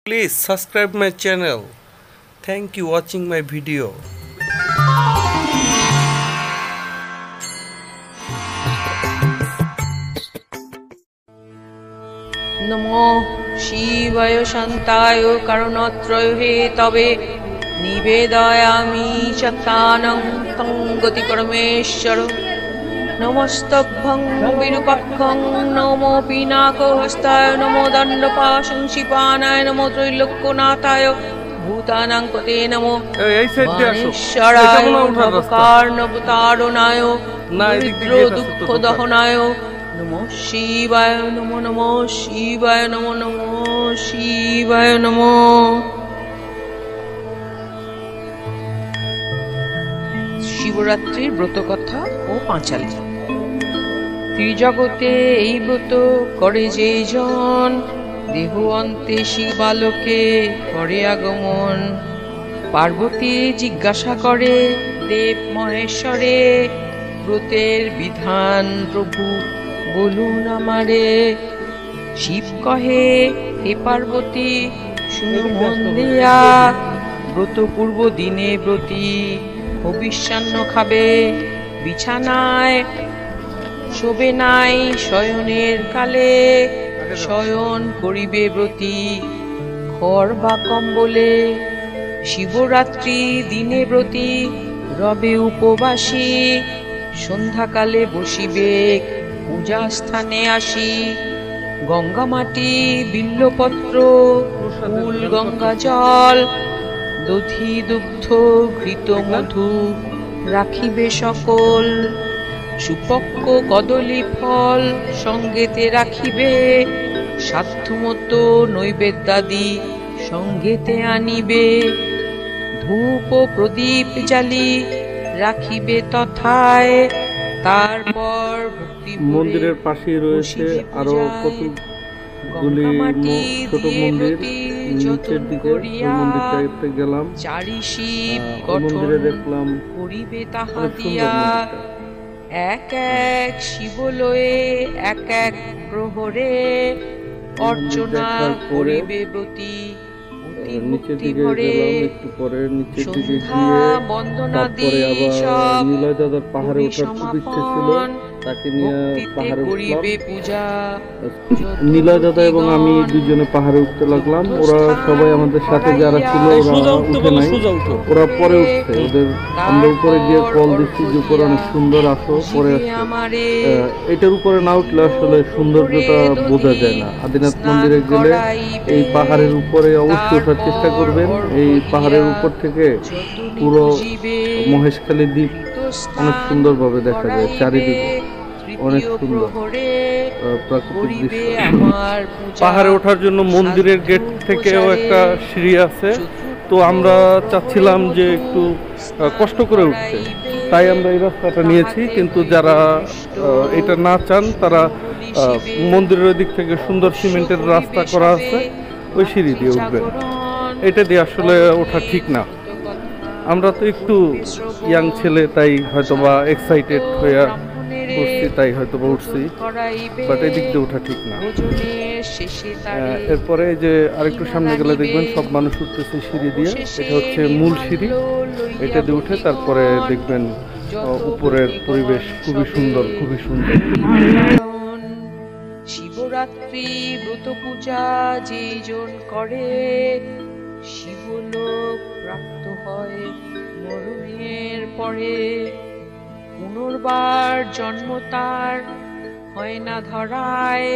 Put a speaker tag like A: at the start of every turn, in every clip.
A: Please subscribe my channel. Thank you watching my video.
B: नमो शिवाय शान्ताय करुणत्रय Hathaway निवेदयामि चत्तानं तं गतिपरमेश्वर नमस्तभ्यं विरूपाक्षं नमो पिनाकहस्ताय नमो दण्डपाशंसिपानाय नमो त्रैलोक्यनाथाय भूतानां पते नमो महेश्वराय भवकार्णवतारणाय दरिद्रदुःखदहनाय नमो शिवाय नमो शिवाय नमो शिवाय नमो। শিবরাত্রির ব্রতকথা ও পাঁচালী। ত্রিজগতে এই ব্রত করে যে জন দেহ অন্তে শিবালোকে করে আগমন। পার্বতী জিজ্ঞাসা করে দেব মহেশ্বরে ব্রতের বিধান প্রভু বলুন আমারে। শিব কহে হে পার্বতী শুনো মন দিয়া ব্রত পূর্ব দিনে ব্রতী হবিষ্যান্ন খাবে বিছানায় শোবে নাই শয়নের কালে শয়ন করিবে ব্রতী খড় বা কম্বলে। শিবরাত্রি দিনে ব্রতী রবে উপবাসী সন্ধ্যাকালে বসিবে পূজা স্থানে আসি। গঙ্গা মাটি বিল্লপত্র ফুল গঙ্গা জল দধি দুগ্ধ ঘৃত মধু রাখিবে সকল। সুপক্ক কদলী ফল সঙ্গেতে রাখিবে সাধ্যমতো নৈবেদ্যাদি সঙ্গেতে আনিবে। ধূপ প্রদীপ জ্বালি রাখিবে তথায় তারপর
A: মন্দিরের পাশে রয়েছে আরো কতগুলি ছোট মন্দির। নিচের দিকে মন্দিরটাতে গেলাম, মন্দিরে দেখলাম
B: করিবে তাহা দিয়া এক এক শিবলয়ে এক এক প্রহরে অর্চনা করিবে ব্রতী।
A: নিচের দিকে গেলাম, একটু পরে নিচের দিকে গিয়ে তারপরে আবার নিলয় দাদার পাহাড়ে ওঠার খুব ইচ্ছে ছিল, তাকে নিয়ে পাহাড়ে উঠলাম। নিলয় দাদা এবং আমি দুজনে পাহাড়ে উঠতে লাগলাম। ওরা সবাই আমাদের সাথে যারা ছিল ওরা উঠে নাই, ওরা পরে উঠছে। ওদের আমরা উপরে গিয়ে কল দিচ্ছি যে উপরে অনেক সুন্দর আসো, পরে আসছে। এটার উপরে না উঠলে আসলে সৌন্দর্যটা বোঝা যায় না। আদিনাথ মন্দিরে গেলে এই পাহাড়ের উপরে অবশ্যই ওঠার চেষ্টা করবেন। এই পাহাড়ের উপর থেকে পুরো মহেশখালী দ্বীপ অনেক সুন্দরভাবে দেখা যায়, চারিদিকে অনেক সুন্দর প্রাকৃতিক দৃশ্য। পাহাড়ে ওঠার জন্য মন্দিরের গেট থেকেও একটা সিঁড়ি আছে, তো আমরা চাচ্ছিলাম যে একটু কষ্ট করে উঠতে, তাই আমরা এই রাস্তাটা নিয়েছি। কিন্তু যারা এটা না চান তারা মন্দিরের ওই দিক থেকে সুন্দর সিমেন্টের রাস্তা করা আছে, ওই সিঁড়ি দিয়ে উঠবেন। এটা দিয়ে আসলে ওঠা ঠিক না। আমরা তো একটু ইয়াং ছেলে, তাই হয়তোবা এক্সাইটেড হয়ে উঠছি, তাই হয়তোবা উঠছি, বাট এদিক দিয়ে ওঠা ঠিক না। এরপরে যে আরেকটু সামনে গেলে দেখবেন সব মানুষ উঠতেছে সিঁড়ি দিয়ে, এটা হচ্ছে মূল সিঁড়ি। এটা দিয়ে উঠে তারপরে দেখবেন উপরের পরিবেশ খুবই সুন্দর, খুবই সুন্দর।
B: শিবরাত্রি ব্রত পূজা যেজন করে শিবলোক প্রাপ্ত হয় মরণের পরে। পুনর্বার জন্ম তার হয় না ধরায়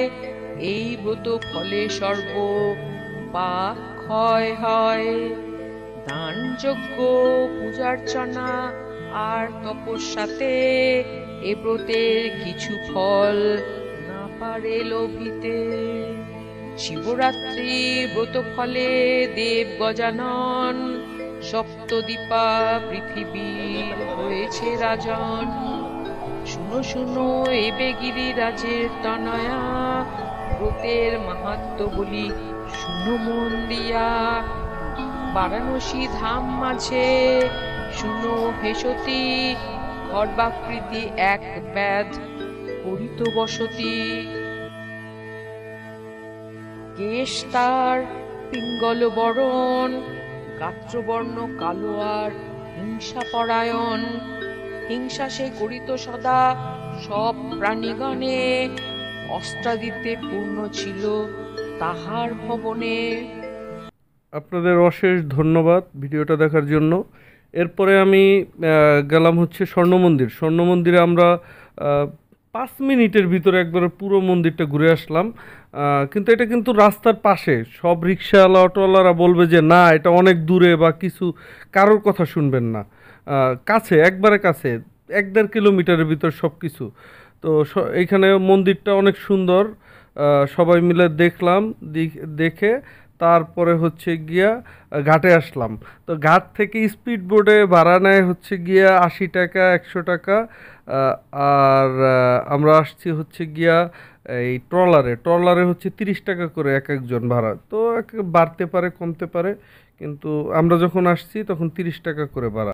B: এই ব্রত ফলে সর্ব পাপ ক্ষয় হয়। দান যজ্ঞ পূজার্চনা আর তপস্যাতে এ ব্রতের কিছু ফল না পারে লোভিতে। শিবরাত্রি ব্রত ফলে দেব গজানন সপ্তদ্বীপা পৃথিবীর হয়েছে রাজন। শুনো শুনো এবে গিরিরাজের তনয়া ব্রতের মাহাত্ম্য বলি শুনো মন দিয়া। বারাণসী ধাম মাঝে শুনো হেসতি খর্বাকৃতি এক ব্যাধ করিত বসতি। কেশ তার পিঙ্গল বরণ, গাত্রবর্ণ কালো আর হিংসা পরায়ণ। হিংসা সে করিত সদা সব প্রাণীগণে, অস্ত্রাদিতে পূর্ণ ছিল তাহার ভবনে।
A: আপনাদের অশেষ ধন্যবাদ ভিডিওটা দেখার জন্য। এরপরে আমি গেলাম হচ্ছে স্বর্ণ মন্দির। স্বর্ণ মন্দিরে আমরা 5 মিনিটের ভিতরে একবারে পুরো মন্দিরটা ঘুরে আসলাম। কিন্তু এটা কিন্তু রাস্তার পাশে, সব রিক্সাওয়ালা অটোওয়ালারা বলবে যে না এটা অনেক দূরে বা কিছু, কারোর কথা শুনবেন না। কাছে, একবারে কাছে, 1-1.5 কিলোমিটারের ভিতর সব কিছু। তো এইখানে মন্দিরটা অনেক সুন্দর, সবাই মিলে দেখলাম। দেখে তারপরে হচ্ছে গিয়া ঘাটে আসলাম। তো ঘাট থেকে স্পিড বোটে ভাড়া নেয় হচ্ছে গিয়া 80 টাকা, 100 টাকা। আর আমরা আসছি হচ্ছে গিয়া এই ট্রলারে হচ্ছে 30 টাকা করে এক একজন ভাড়া। তো বাড়তে পারে কমতে পারে, কিন্তু আমরা যখন আসছি তখন 30 টাকা করে ভাড়া।